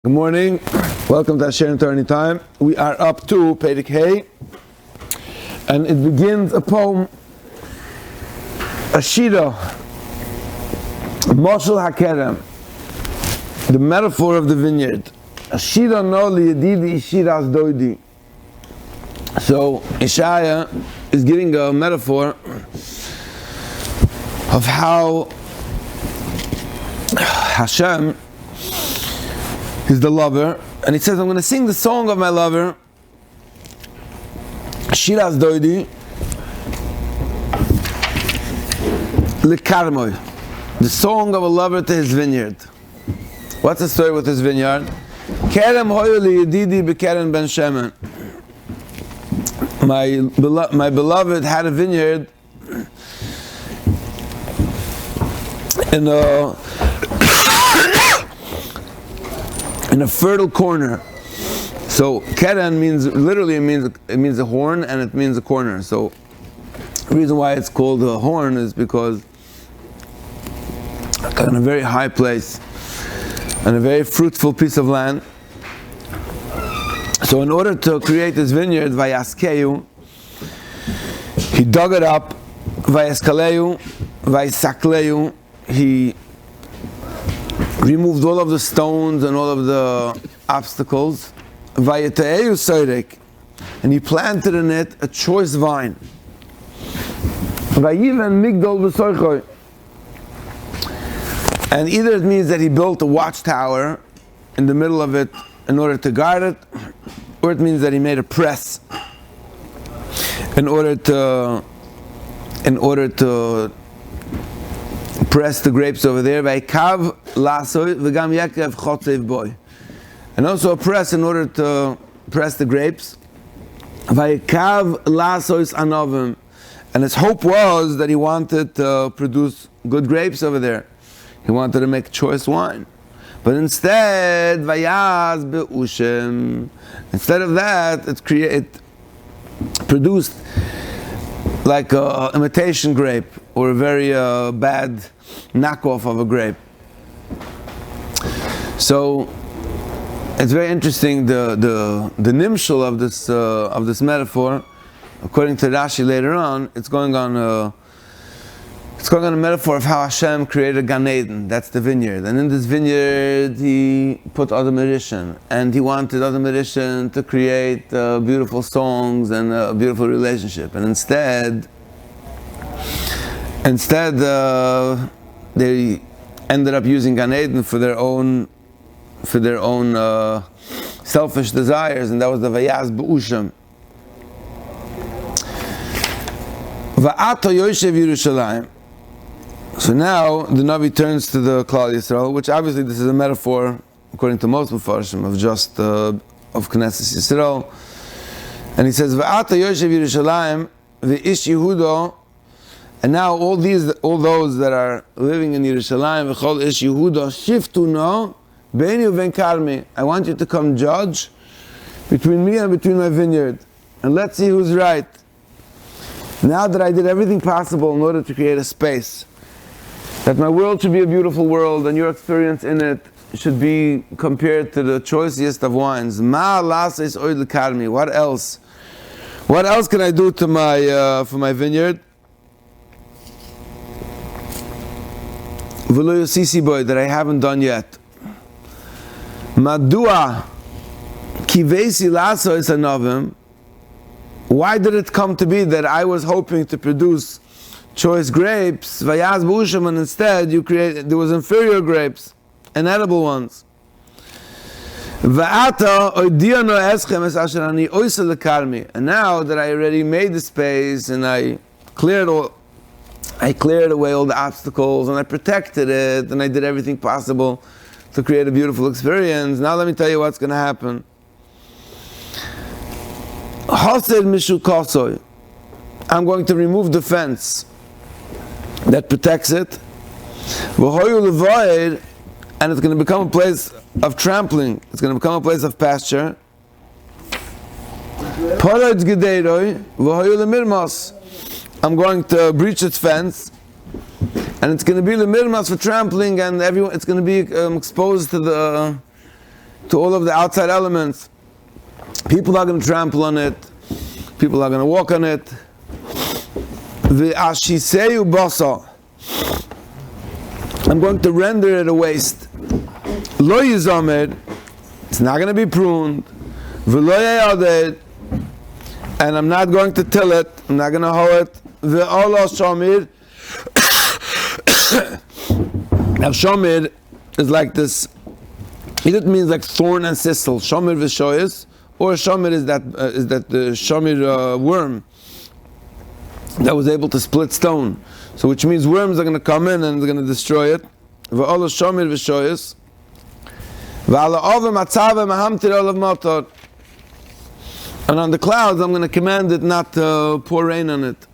Good morning. Welcome to Asher and Torah Time. We are up to Perek Hey, and it begins a poem, a shira, Moshel HaKerem, the metaphor of the vineyard. A shira no liyedidi shiras doidi. So Yeshayahu is giving a metaphor of how Hashem is the lover, and he says, I'm going to sing the song of my lover, Shiras Doidi, Likarmoy, the song of a lover to his vineyard. What's the story with his vineyard? Kerem hoyu liyedidi bekerem ben shemen. My beloved had a vineyard in a fertile corner. So keren means literally it means a horn, and it means a corner. So the reason why it's called a horn is because on a very high place and a very fruitful piece of land. So in order to create this vineyard, Vayaskeyu, he dug it up, Vayaskaleyu, Vayasakleyu, he removed all of the stones and all of the obstacles, Vayeteiyu Soirek, and he planted in it a choice vine. Vayiven Migdol V'Soichoi, and either it means that he built a watchtower in the middle of it in order to guard it, or it means that he made a press in order to press the grapes over there. And also a press in order to press the grapes. And his hope was that he wanted to produce good grapes over there. He wanted to make choice wine. But instead, instead of that, it produced like an imitation grape, or a very bad knockoff of a grape. So it's very interesting, the nimshal of this metaphor. According to Rashi later on, it's going on a metaphor of how Hashem created Gan Eden. That's the vineyard, and in this vineyard he put Adam Rishon, and he wanted Adam Rishon to create beautiful songs and a beautiful relationship. And instead they ended up using Gan Eden for their own selfish desires, and that was the Vayaz B'Usham. Va'ato Yoshev Yerushalayim. So now the Navi turns to the Klal Yisrael, which obviously this is a metaphor, according to most Mefarshim, of just of Knesset Yisrael, and he says, "Va'ata Yoshev Yerushalayim v'ish Yehudo," and now all those that are living in Yerushalayim, v'chol ish Yehudo shiftu no beini uven karmi. I want you to come judge between me and between my vineyard, and let's see who's right. Now that I did everything possible in order to create a space, that my world should be a beautiful world, and your experience in it should be compared to the choicest of wines. Ma lases oil karmi. What else? What else can I do to for my vineyard? V'lo yosisi boy, that I haven't done yet. Madua kivesi lasos anovim. Why did it come to be that I was hoping to produce choice grapes, Vayaz B'Usham, and instead there was inferior grapes, inedible ones? And now that I already made the space, and I cleared away all the obstacles, and I protected it, and I did everything possible to create a beautiful experience, now let me tell you what's going to happen. I'm going to remove the fence that protects it, and it's going to become a place of trampling. It's going to become a place of pasture. I'm going to breach its fence, and it's going to be the mirmas for trampling, and everyone. It's going to be exposed to to all of the outside elements. People are going to trample on it. People are going to walk on it. V'ashiseyu basa. I'm going to render it a waste. Lo yizamed. It's not going to be pruned. V'lo yayaded. And I'm not going to till it. I'm not going to hoe it. V'ola shamir. Now shamir is like this. It means like thorn and thistle. Shamir v'shoyes. Or shamir is that the shamir worm that was able to split stone. So which means worms are going to come in and they're going to destroy it. V'ola shamir v'shoyes. V'ala ovim atzavim ahamtir olav motor. And on the clouds, I'm going to command it not to pour rain on it.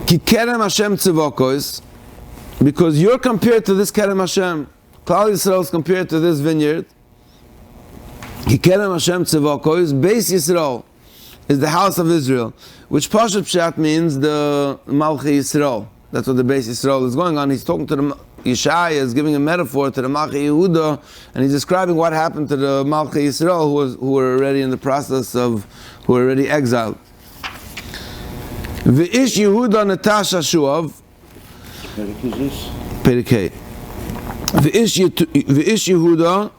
Ki kerem Hashem tzivokos, because you're compared to this kerem Hashem. Klal Yisrael is compared to this vineyard. Ki kerem Hashem tzivokos, Beis Yisrael is the house of Israel, which Pashat Pshat means the Malchi Yisrael. That's what the Beis Yisrael is going on. He's talking to the Yeshayahu, is giving a metaphor to the Malchi Yehuda, and he's describing what happened to the Malchi Yisrael who were already in the process of, who were already exiled. V'ish Yehuda Natasha Shuav. Perikei. V'ish Yehuda,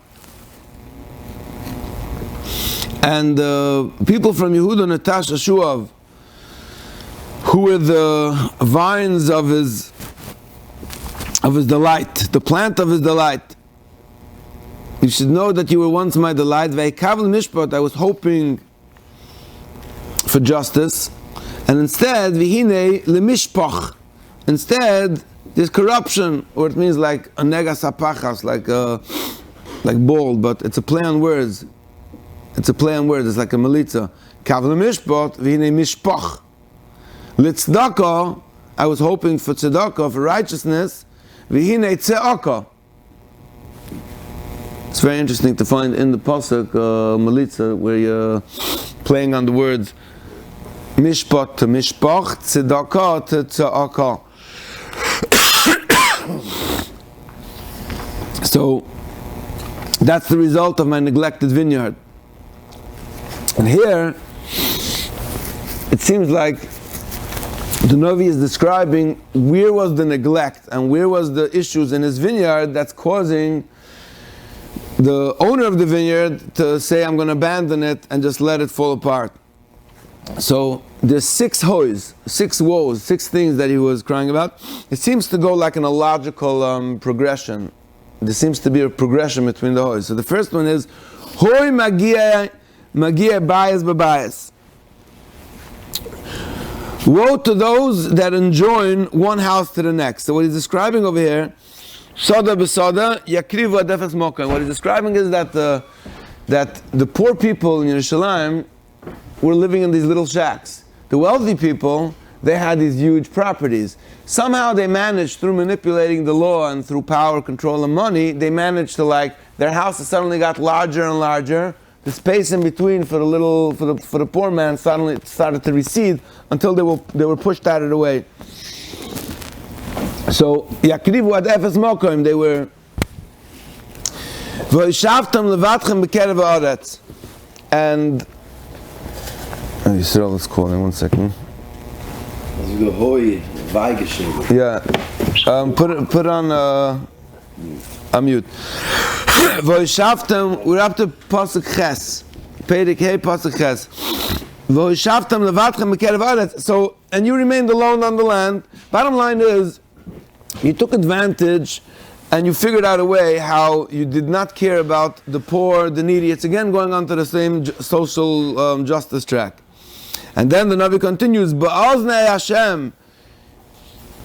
and the people from Yehuda Natasha Shuav, who were the vines of his delight, the plant of his delight. You should know that you were once my delight. Ve'ikavel mishpat, I was hoping for justice, and instead, v'hinei lemishpach. Instead, there's corruption, or it means like a negas apachas, like bold, but it's a play on words. It's a play on words. It's like a melitza. Kavel mishpat, v'hinei mishpach. Litzdaka, I was hoping for tzedakah, for righteousness. V'hinei tze'aka. It's very interesting to find in the pasuk Melitza, where you're playing on the words mishpat to mishpach, tzedakah to tze'aka. So that's the result of my neglected vineyard. And here it seems like the Navi is describing where was the neglect and where was the issues in his vineyard that's causing the owner of the vineyard to say, I'm going to abandon it and just let it fall apart. So there's 6 hoys, 6 woes, 6 things that he was crying about. It seems to go like in a logical progression. There seems to be a progression between the hoys. So the first one is hoy magia bias babayas. Woe to those that enjoin one house to the next. So what he's describing over here, Sada b'sada, yakrivu adefes mokan. What he's describing is that the poor people in Yerushalayim were living in these little shacks. The wealthy people, they had these huge properties. Somehow they managed, through manipulating the law and through power, control, and money, they managed to their houses suddenly got larger and larger. The space in between for the poor man suddenly started to recede until they were pushed out of the way. So yakrivu ad efes mokim, they were v'yishavtam levatchem b'kerev haaretz. And Yisrael is calling. 1 second. Yeah, put on a mute. V'yishavtam, we're up to pasuk ches, Perek Hey pasuk ches. V'yishavtam levatchem b'kerev haaretz. So, and you remained alone on the land. Bottom line is, you took advantage and you figured out a way how you did not care about the poor, the needy. It's again going on to the same social justice track. And then the Navi continues, Ba'aznei Hashem,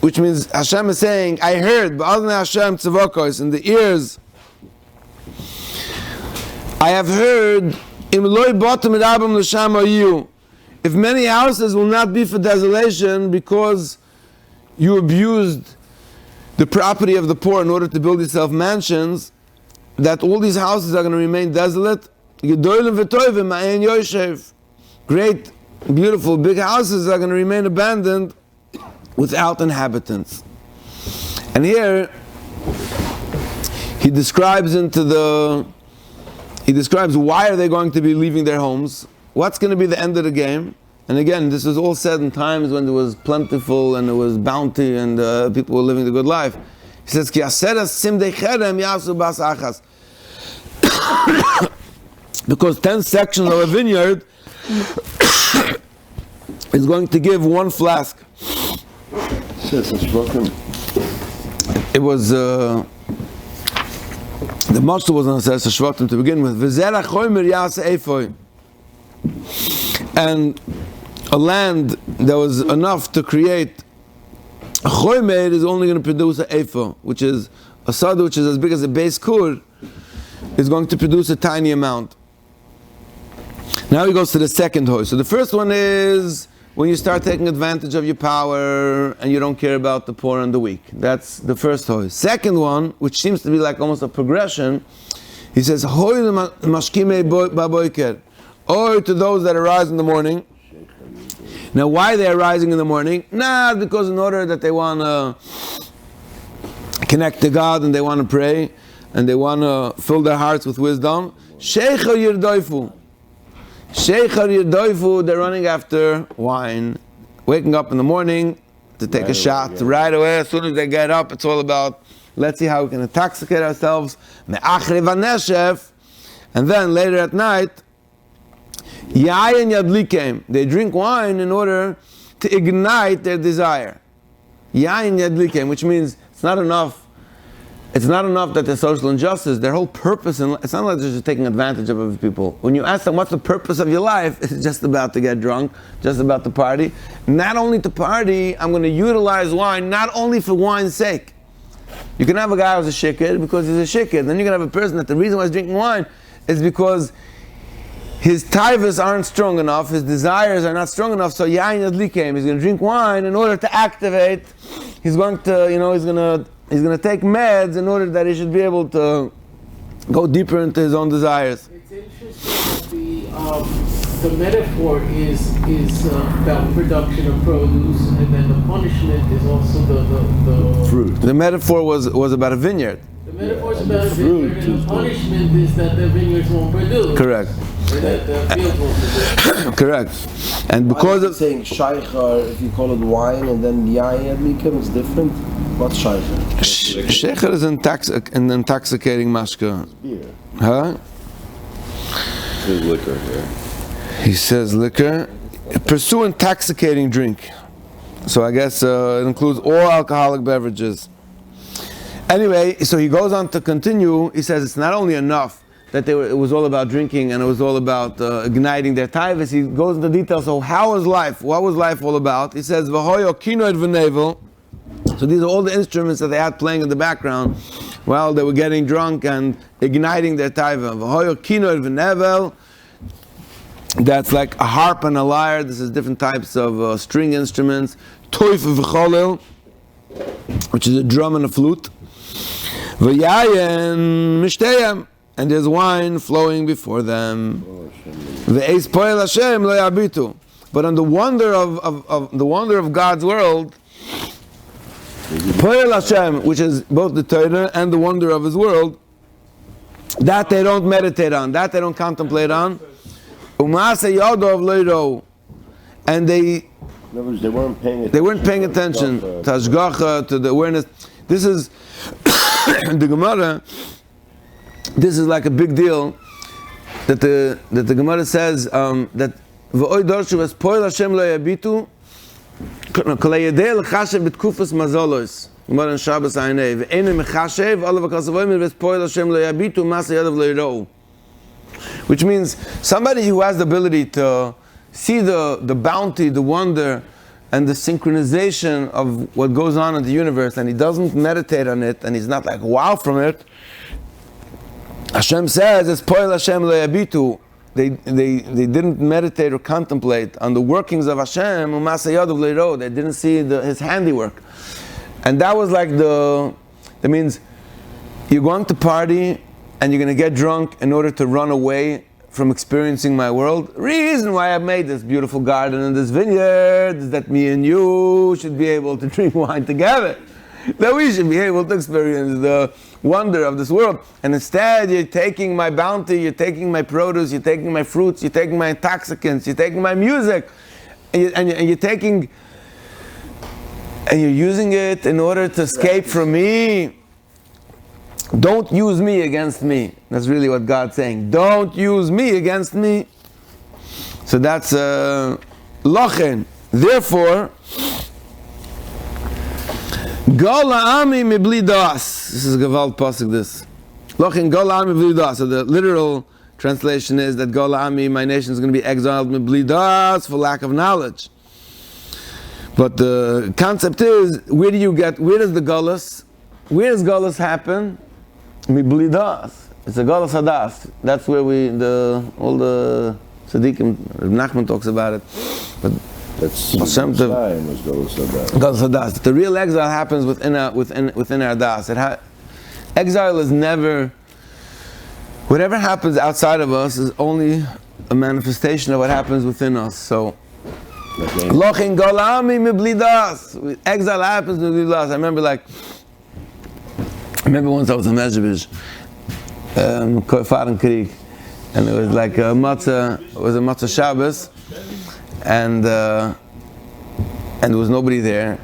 which means Hashem is saying, I heard, Ba'aznei Hashem tzavokos, in the ears, I have heard, Im loy botem rabam l'sham ayu. If many houses will not be for desolation because you abused the property of the poor in order to build yourself mansions, that all these houses are going to remain desolate. Great, beautiful, big houses are going to remain abandoned without inhabitants. And here he describes why are they going to be leaving their homes, what's going to be the end of the game. And again, this was all said in times when there was plentiful and there was bounty and people were living the good life. He says, Ki because 10 sections of a vineyard is going to give one flask. It was the mashal was on Seres Shvatim to begin with. And a land that was enough to create a chomer is only going to produce an ephah, which is a sada which is as big as a base kur, is going to produce a tiny amount. Now he goes to the second hoy. So the first one is when you start taking advantage of your power and you don't care about the poor and the weak. That's the first hoy. Second one, which seems to be like almost a progression, he says, hoy mashkimei baboiker, or to those that arise in the morning. Now why they are rising in the morning? Not because in order that they want to connect to God and they want to pray and they want to fill their hearts with wisdom. Sheicha yirdoifu. Sheicha yirdoifu, they're running after wine. Waking up in the morning to take a shot right away. As soon as they get up, it's all about, let's see how we can intoxicate ourselves. Me'achre vaneshef. And then later at night, Yayin yadlikem, they drink wine in order to ignite their desire. Yayin yadlikem, which means it's not enough that there's social injustice. Their whole purpose, it's not like they're just taking advantage of other people. When you ask them what's the purpose of your life, it's just about to get drunk, just about to party. Not only to party, I'm going to utilize wine, not only for wine's sake. You can have a guy who's a shikid because he's a shikid. Then you can have a person that the reason why he's drinking wine is because his taivas aren't strong enough, his desires are not strong enough, so yayin yadlikem, he's going to drink wine in order to activate, he's going to take meds in order that he should be able to go deeper into his own desires. It's interesting that the metaphor is about production of produce, and then the punishment is also the fruit. The metaphor was about a vineyard. The metaphor is about a vineyard, and the punishment is that the vineyards won't produce. Correct. Correct. And because of saying shaycha, if you call it wine and then yayin yadlikem, it's different. What's shaycha? Shecher is an intoxicating mashka. Beer. Huh? There's liquor here. He says liquor. Pursue intoxicating drink. So I guess it includes all alcoholic beverages. Anyway, so he goes on to continue. He says it's not only enough that it was all about drinking and it was all about igniting their taivas. He goes into detail. So how was life? What was life all about? He says, V'hoyo kinoid v'nevel. So these are all the instruments that they had playing in the background while they were getting drunk and igniting their taiva. V'hoyo kinoid v'nevel. That's like a harp and a lyre. This is different types of string instruments. Toif v'cholel, which is a drum and a flute. V'yayin mishteyem. And there's wine flowing before them. But on the wonder of God's world, which is both the Torah and the wonder of His world, that they don't meditate on, that they don't contemplate on. And they weren't paying attention to Hashgacha, to the awareness. This is the Gemara. This is like a big deal that the Gemara says that v'oy dorshu es poil Hashem lo yabitu kol yedei l'chashev b'tkufas mazolos Gemara in Shabbos Ainei v'einu mechashev olav ha'kasavoyim v'es poil Hashem lo yabitu masa yadav lo yirou, which means somebody who has the ability to see the bounty, the wonder, and the synchronization of what goes on in the universe, and he doesn't meditate on it, and he's not like wow from it. Hashem says, "Es poil Hashem lo yabitu." They didn't meditate or contemplate on the workings of Hashem. They didn't see His handiwork, and that was like that means you're going to party and you're going to get drunk in order to run away from experiencing my world. Reason why I made this beautiful garden and this vineyard is that me and you should be able to drink wine together. that we should be able to experience the wonder of this world. And instead, you're taking my bounty, you're taking my produce, you're taking my fruits, you're taking my intoxicants, you're taking my music, and you're taking, and you're using it in order to escape from me. Don't use me against me. That's really what God's saying. Don't use me against me. So that's lochen. Therefore, Gol ha'ami mibli das. This is Gavalt Pasuk, this. Lochen Gol ha'ami mibli das. So the literal translation is that Gol ha'ami, my nation, is going to be exiled mibli das, for lack of knowledge. But the concept is, where does the Golus, where does Golus happen? Mibli das. It's a Golus hadas. That's where all the Tzaddikim, Nachman talks about it. But That's Hashem was Golus hadas. The real exile happens within our das. Exile is never, whatever happens outside of us is only a manifestation of what happens within us. So, Lochin golami mibli das. Exile happens mibli das. I remember once I was in Mezhebish, Fahren Krieg, and it was like a matzah Shabbos, and there was nobody there,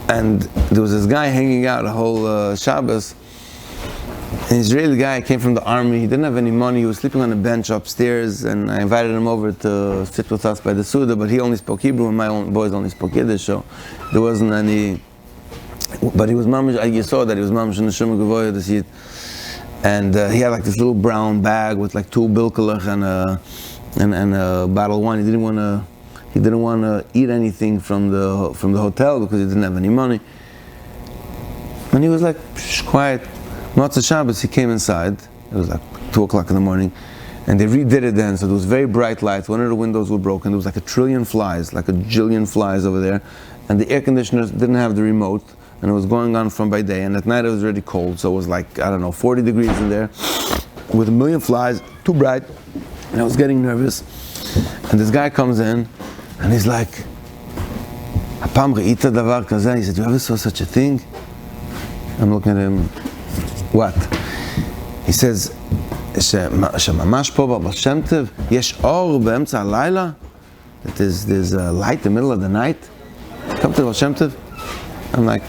and there was this guy hanging out a whole Shabbos. An Israeli guy came from the army. He didn't have any money. He was sleeping on a bench upstairs, and I invited him over to sit with us by the Suda, but he only spoke Hebrew, and my own boys only spoke Yiddish, so there wasn't any. But he was mamish. You saw that he was mamish in the Shema Gavoya to see it, and he had like this little brown bag with like 2 bilkelach and a bottle of wine. He didn't want to eat anything from the hotel because he didn't have any money. And he was like quiet. Matzah Shabbos, he came inside. It was like 2 o'clock in the morning, and they redid it then. So there was very bright lights. One of the windows were broken. There was like a trillion flies, like a jillion flies over there, and the air conditioners didn't have the remote, and it was going on from by day. And at night it was really cold, so it was like 40 degrees in there, with a million flies, too bright, and I was getting nervous. And this guy comes in, and he's like, "Apam re'ita davar kazeh?" He said, "You ever saw such a thing?" I'm looking at him. What? He says, "Shemamash po b'Baal Shem Tov yesh or be'emtza halayla." That there's a light in the middle of the night. Come to Baal Shem Tov. I'm like,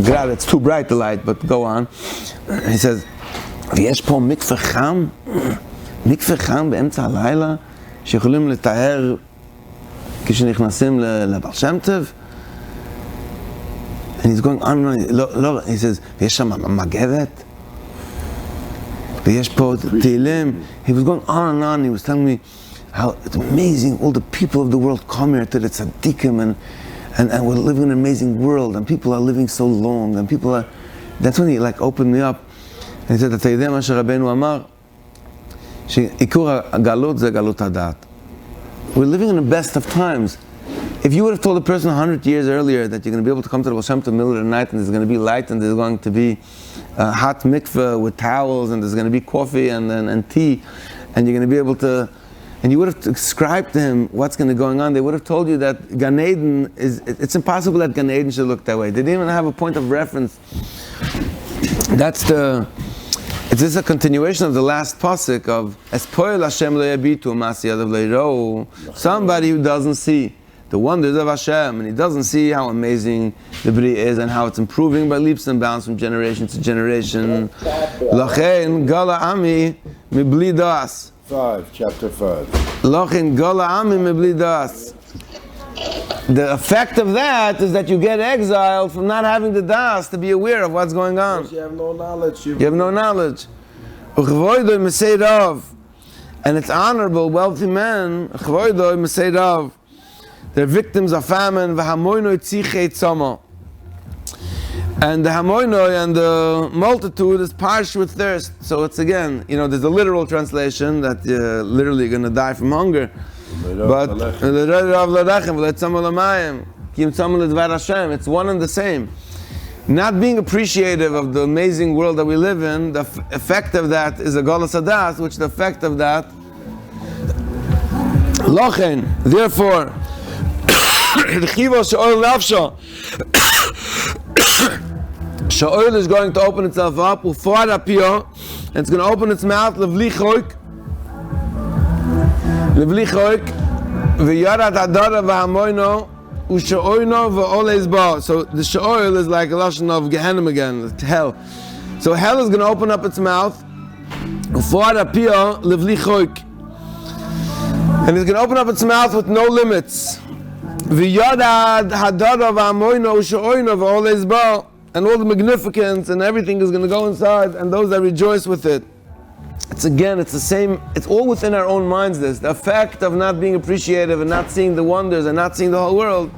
"God, it's too bright the light," but go on. He says, "V'yesh po mikveh cham be'emtza halayla shecholim letaher כשנכנסים לבעל שם טוב." And he's going on and on. He says, "ויש שם מגבת, ויש פה תהילים." He was going on and on. He was telling me how it's amazing. All the people of the world come here to the tzaddikim, and we're living in an amazing world, and people are living so long, and people are. That's when he like opened me up, and he said, "אתה יודע מה שרבנו אמר? שעיקור הגלות זה גלות הדעת." We're living in the best of times. If you would have told a person 100 years earlier that you're going to be able to come to the Baal Shem Tov in the middle of the night, and there's going to be light, and there's going to be hot mikveh with towels, and there's going to be coffee and tea, and you're going to be able to, and you would have described to him what's going to be going on, they would have told you that Gan Eden it's impossible that Gan Eden should look that way. They didn't even have a point of reference. This is a continuation of the last pasuk of Espoil Hashem lo yabitu masiyadav leiro. Somebody who doesn't see the wonders of Hashem, and he doesn't see how amazing the Bri is and how it's improving by leaps and bounds from generation to generation. Lachein gala ami mibli das. Chapter 5. Lachein gala ami mibli das. The effect of that is that you get exiled from not having the das to be aware of what's going on. You have no knowledge. You have no knowledge. Uchvoidoi mesei rav. And it's honorable, wealthy men. Uchvoidoi mesei rav. They're victims of famine. V'hamoinoi tzichei tzama. And the hamoinoi and the multitude is parched with thirst. So it's again, there's a literal translation that you're literally going to die from hunger. But it's one and the same. Not being appreciative of the amazing world that we live in, the effect of that is a Golus Hadas, which the effect of that, Lochen, therefore, Sha'ol is going to open itself up, and it's going to open its mouth, Levlichoik, V'yarad Hadara V'hamoino, U'sha'oino V'oleis Ba. So the Sha'ol is like a lashon of Gehenna again, hell. So hell is going to open up its mouth, and it's going to open up its mouth with no limits. And all the magnificence and everything is going to go inside, and those that rejoice with it. It's the same, it's all within our own minds. This, the effect of not being appreciative and not seeing the wonders and not seeing the whole world,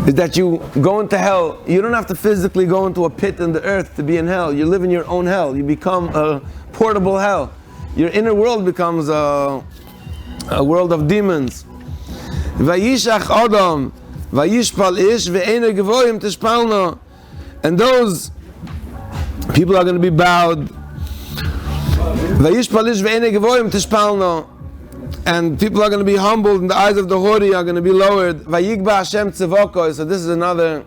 is that you go into hell. You don't have to physically go into a pit in the earth to be in hell. You live in your own hell. You become a portable hell. Your inner world becomes a world of demons. Vayishach Adam, Vayishpal Ish, Ve'ena Gevoyim Tishpalna. And those people are going to be bowed. Vayishpal Ish, Ve'ena Gevoyim Tishpalna. And people are going to be humbled, and the eyes of the Hori are going to be lowered. Vayigba Hashem Tzivokoi. So this is another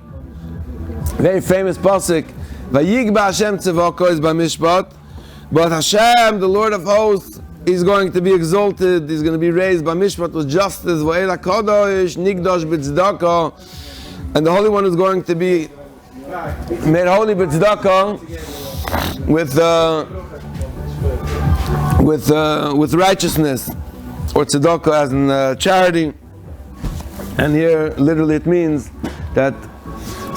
very famous pasuk. Vayigba Hashem Tzivokoi is by Mishpat. But Hashem, the Lord of hosts, is going to be exalted. He's going to be raised by Mishpat with justice. Va'el HaKadosh, Nigdosh B'Tzedakah. And the Holy One is going to be made holy B'Tzedakah with righteousness. Or tzedakah as in charity. And here literally it means that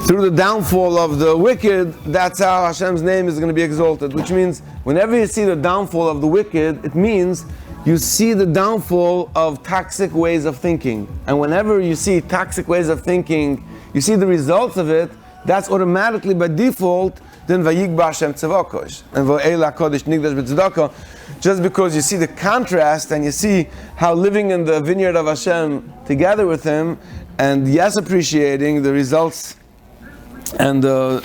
through the downfall of the wicked, that's how Hashem's name is going to be exalted. Which means whenever you see the downfall of the wicked, it means you see the downfall of toxic ways of thinking. And whenever you see toxic ways of thinking, you see the results of it, that's automatically by default then Vayigba Hashem Tzavakosh and Va'el HaKadosh Nigdash B'Tzedakah. Just because you see the contrast and you see how living in the vineyard of Hashem together with Him, and yes, appreciating the results and the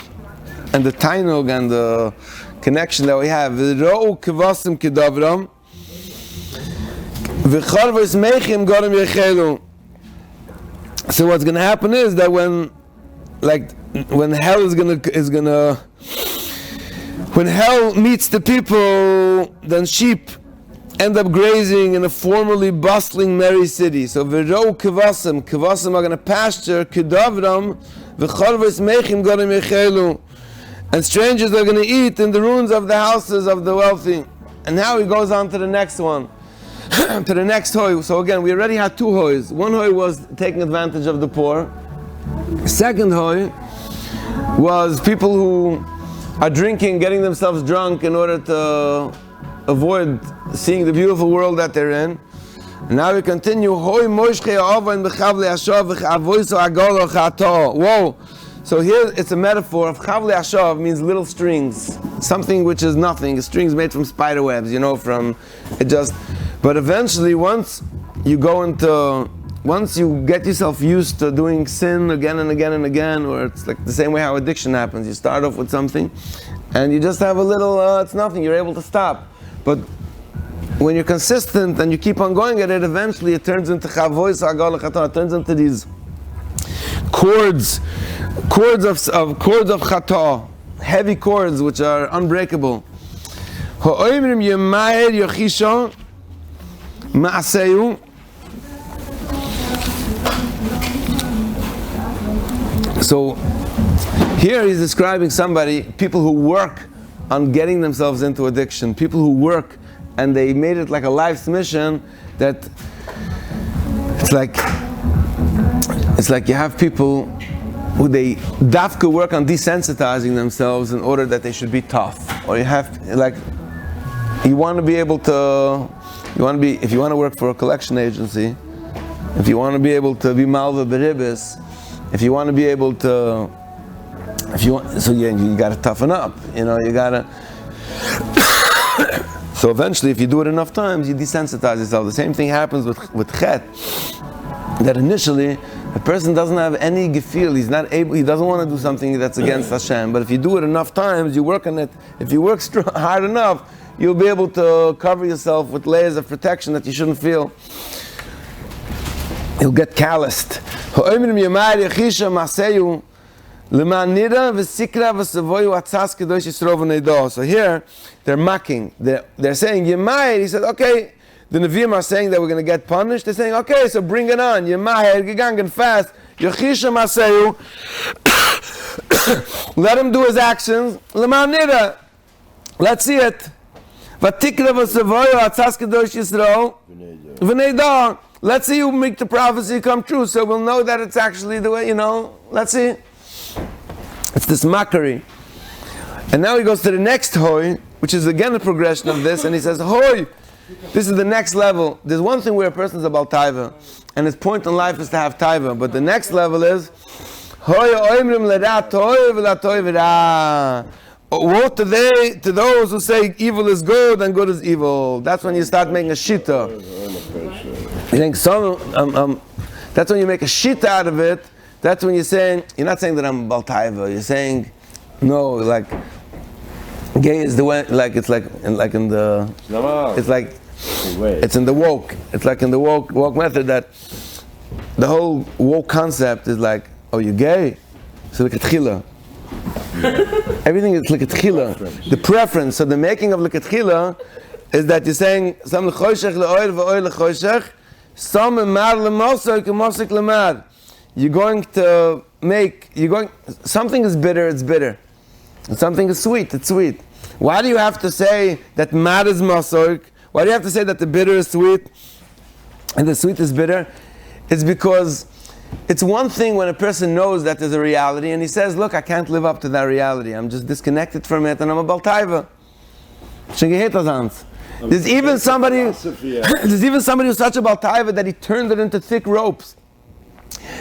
tainug and the connection that we have. V'ro'u kevasim kedavram v'charvos meichim gorim yechelu. So what's going to happen is that when hell when hell meets the people, then sheep end up grazing in a formerly bustling, merry city. So v'ro'u kevasim are going to pasture kedavram v'charvos meichim gorim yechelu. And strangers are going to eat in the ruins of the houses of the wealthy. And now he goes on to the next one, to the next hoy. So again, we already had two hoys. One hoy was taking advantage of the poor. Second hoy was people who are drinking, getting themselves drunk in order to avoid seeing the beautiful world that they're in. And now we continue. Whoa! So here it's a metaphor of Chavle Ashav means little strings, something which is nothing. Strings made from spider webs, But eventually, once you get yourself used to doing sin again and again and again, or it's like the same way how addiction happens. You start off with something, and you just have a little, it's nothing. You're able to stop. But when you're consistent and you keep on going at it, eventually it turns into Chavois Agal Chatan. It turns into these cords of chata, heavy cords which are unbreakable. So here he's describing people who work on getting themselves into addiction, people who work and they made it like a life's mission, that it's like you have people who they dafka work on desensitizing themselves in order that they should be tough. Or if you want to work for a collection agency, if you want to be able to be malva beribis, if you want to be able to, you got to toughen up, you got to. So eventually, if you do it enough times, you desensitize yourself. The same thing happens with chet, that initially, a person doesn't have any gefil, he doesn't want to do something that's against Hashem. But if you do it enough times, you work on it, if you work hard enough, you'll be able to cover yourself with layers of protection that you shouldn't feel. You'll get calloused. L'man nira v'sikra v'savoyu atzas kedosh yisro v'neido. So here, they're mocking. They're saying, Yemai. He said, okay, the Nevi'im are saying that we're going to get punished. They're saying, okay, so bring it on. Yemai, gegangen fast. Yechisha maseyu. Let him do his actions. L'man nira. Let's see it. V'tikra v'savoyu atzas kedosh yisro v'neido. Let's see you make the prophecy come true, so we'll know that it's actually the way, let's see. It's this mockery. And now he goes to the next hoy, which is again a progression of this, and he says, hoy, this is the next level. There's one thing where a person is about taiva, and his point in life is to have taiva, but the next level is, hoy oimrim l'ra toiv v'la toiv ra. Woe to those who say evil is good and good is evil. That's when you start making a shita. You think that's when you make a shita out of it. That's when you're not saying that I'm Baltaiva. You're saying, no, like gay is the way. It's in the woke. It's like in the woke method that the whole woke concept is like, oh, you're gay, so look at chila. Everything is l'katchila. The preference, so the making of l'katchila is that you're saying some l'choshech le'oil v'oil l'choshech, some emar l'mosek v'mosek l'mar. Something is bitter, it's bitter. And something is sweet, it's sweet. Why do you have to say that mar is mosek? Why do you have to say that the bitter is sweet and the sweet is bitter? It's because it's one thing when a person knows that there's a reality and he says, look, I can't live up to that reality. I'm just disconnected from it and I'm a Baltaiva. There's even somebody who's such a Baltaiva that he turned it into thick ropes.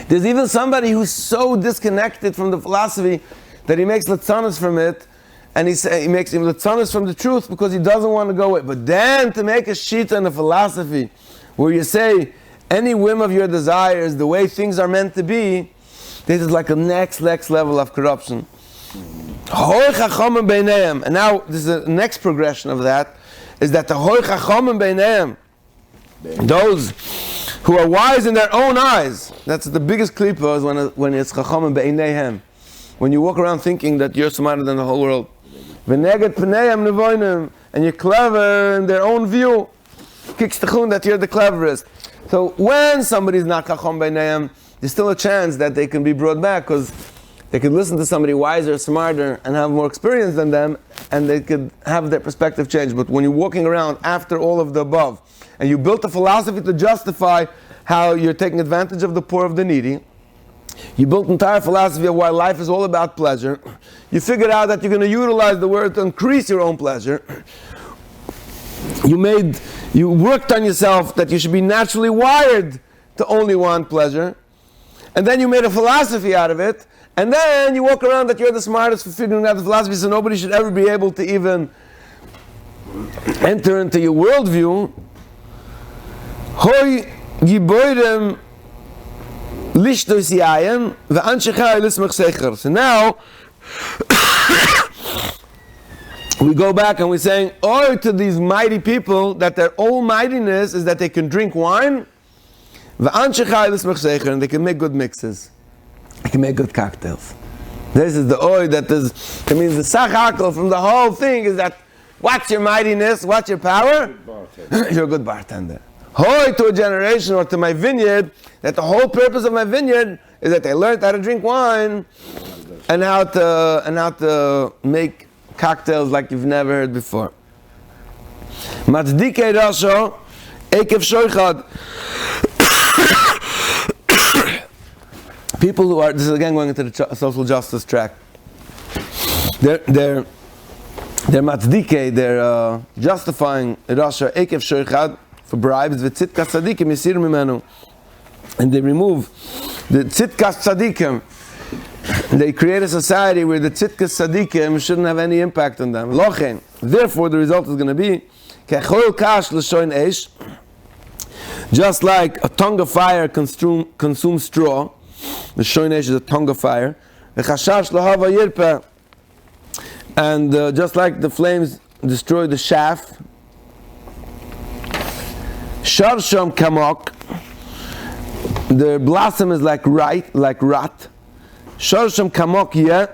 There's even somebody who's so disconnected from the philosophy that he makes latzanas from it, and he makes him latzanas from the truth because he doesn't want to go with it. But then to make a shita and a philosophy where you say, any whim of your desires, the way things are meant to be, this is like a next level of corruption. And now, this is the next progression of that, is that the hoi chachamim beineim, those who are wise in their own eyes, that's the biggest klipa, is when it's chachamim beineihem, when you walk around thinking that you're smarter than the whole world. V'neged pneihem nevoinim, and you're clever in their own view, kikstachun, that you're the cleverest. So when somebody's not chacham beinayim, there's still a chance that they can be brought back because they could listen to somebody wiser, smarter, and have more experience than them, and they could have their perspective change. But when you're walking around after all of the above, and you built a philosophy to justify how you're taking advantage of the poor, of the needy, you built an entire philosophy of why life is all about pleasure, you figured out that you're going to utilize the word to increase your own pleasure, you worked on yourself that you should be naturally wired to only want pleasure, and then you made a philosophy out of it, and then you walk around that you're the smartest for figuring out the philosophy, so nobody should ever be able to even enter into your worldview. Hoi giboirem lishtos yayim ve'anshechai lismach secher. So now we go back and we're saying, oh, to these mighty people, that their almightiness is that they can drink wine, and they can make good mixes. They can make good cocktails. This is the oil that is, the sachakal from the whole thing is that, what's your mightiness, what's your power? You're a good bartender. Hoy to a generation or to my vineyard, that the whole purpose of my vineyard is that they learned how to drink wine and how to make cocktails like you've never heard before. Matzdike rasho ekev shoichad. People who are, this is again going into the social justice track. They're matzdike, they're justifying rasho ekev shoichad for bribes with tzitkas tzadikim yisir mimenu, and they remove the tzitkas tzadikim. They create a society where the tzitkas tzadikim shouldn't have any impact on them. Lochen. Therefore, the result is going to be kechol kash l'shoin eish, just like a tongue of fire consumes straw. The shoin eish is a tongue of fire. V'chashash l'hava yirpeh, and just like the flames destroy the shaft. Sharsham kamok, their blossom is like rot. Shorsham kamok yeh,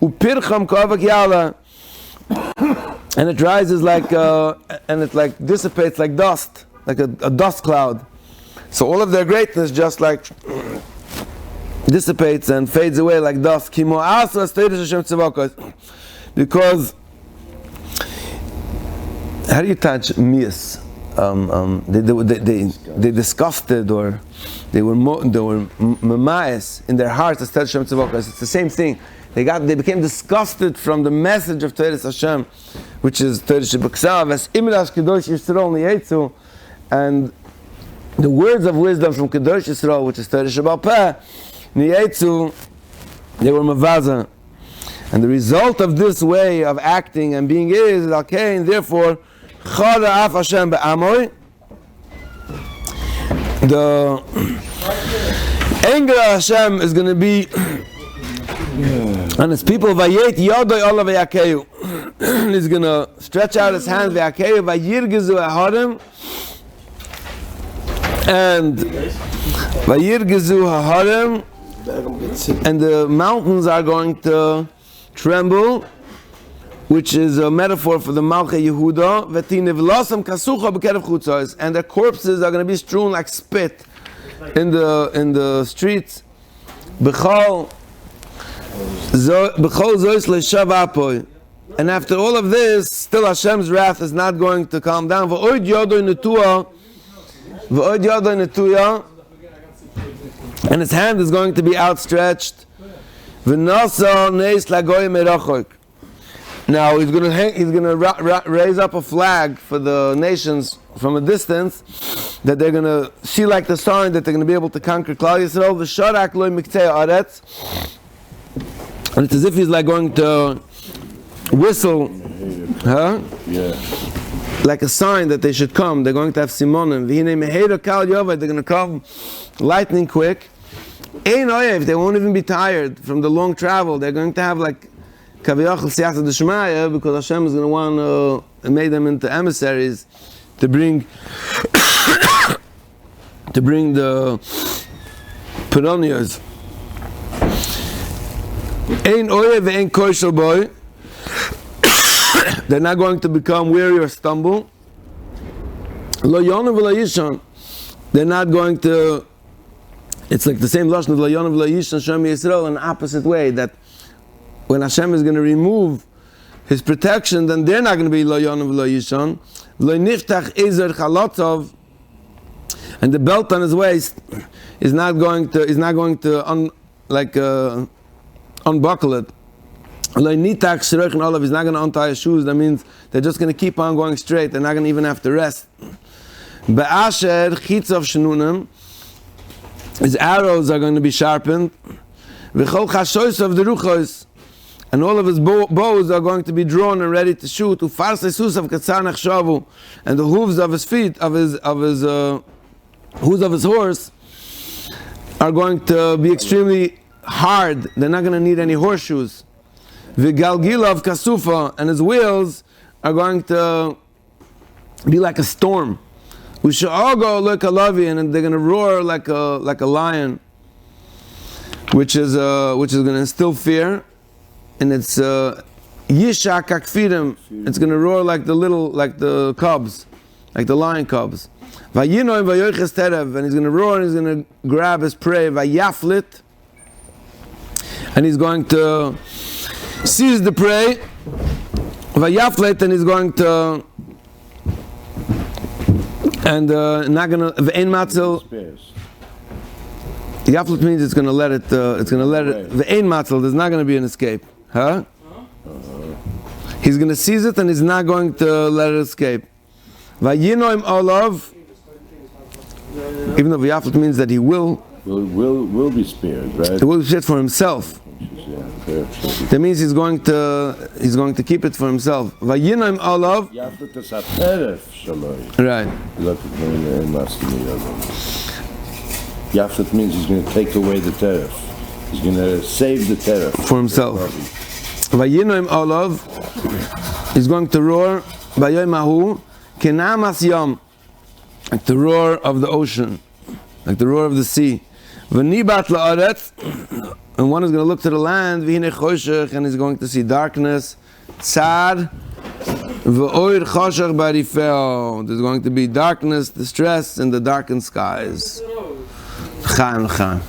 upircham kavak yala. And it rises like, and it like dissipates like dust, like a dust cloud. So all of their greatness just like dissipates and fades away like dust. Because how do you touch mias? They disgusted, or they were mamayas in their hearts. It's the same thing. They became disgusted from the message of Torah Hashem, which is Torah Shebeksav, as Imrash Kedosh Yisrael Niyetzu, and the words of wisdom from Kedosh Yisrael, which is Torah Shebal Peh Niyetzu, they were mavaza. And the result of this way of acting and being is okay, and therefore Chara Af Hashem Be'amoy, the anger of Hashem is going to be and his people, Vayet Yodoi Ola V'Yakeyu, he's going to stretch out his hands, V'Yakeyu, Vayirgizu Haharim, and Vayirgizu Haharim, and the mountains are going to tremble, which is a metaphor for the Malchei Yehuda, V'Tinev Losam Kasucha B'Kerev Chutzos, and their corpses are going to be strewn like spit in the streets. B'chol And after all of this, still Hashem's wrath is not going to calm down. And his hand is going to be outstretched. Now he's going to raise up a flag for the nations from a distance, that they're going to see like the sign that they're going to be able to conquer Klal Yisrael. And it's as if he's like going to whistle, huh? Yeah. Like a sign that they should come. They're going to have Simonim. They're going to come lightning quick. They won't even be tired from the long travel. They're going to have like Kaviyachal Siyasa Deshmaya, because Hashem is going to want to make them into emissaries to bring the Peronias. They're not going to become weary or stumble. They're not going to. It's like the same lashon of Loyonav Loyishan Shem Yisrael in the opposite way, that when Hashem is going to remove His protection, then they're not going to be Loyonav Loyishan. Loyniftach Ezer Chalotov, and the belt on his waist is not going to unbuckle it. Loynitach Shirach and Olav is not going to untie his shoes. That means they're just going to keep on going straight. They're not going to even have to rest. Be'asher Chitzov Shenunim, his arrows are going to be sharpened. V'chol chashois of the ruchos, and all of his bows are going to be drawn and ready to shoot. Ufars esus of katzar nechshavu, and the hooves of his feet, hooves of his horse, are going to be extremely hard. They're not going to need any horseshoes. V'galgila of kasufa, and his wheels are going to be like a storm. Usha'ago like a lavian, and they're going to roar like a lion, which is going to instill fear, and it's yisha kakfirim. It's going to roar like the cubs, like the lion cubs. Vayinoim vayoiches terev, and he's going to roar and he's going to grab his prey. Vayaflit, and he's going to seize the prey. Vayaflit, and he's going to. And not gonna ve'en matzel. Yaflet means it's gonna let it. Ve'en matzel. There's not gonna be an escape, huh? He's gonna seize it and he's not going to let it escape. Vayinoim olav. Even though Yaflet means that he will be spared, right? He will be spared for himself. That means he's going to keep it for himself. Vayinoim olav. Right. Yaflet means he's going to take away the teref. He's going to save the teref for himself. Vayinoim olav. He's going to roar. Vayoimahu kenamas yam, like the roar of the ocean, like the roar of the sea. V'nibat la'aretz. and one is going to look to the land, v'hinei choshech, and he's going to see darkness, tzad, v'oir choshech barifeo. There's going to be darkness, distress in the darkened skies. Chaim, chaim.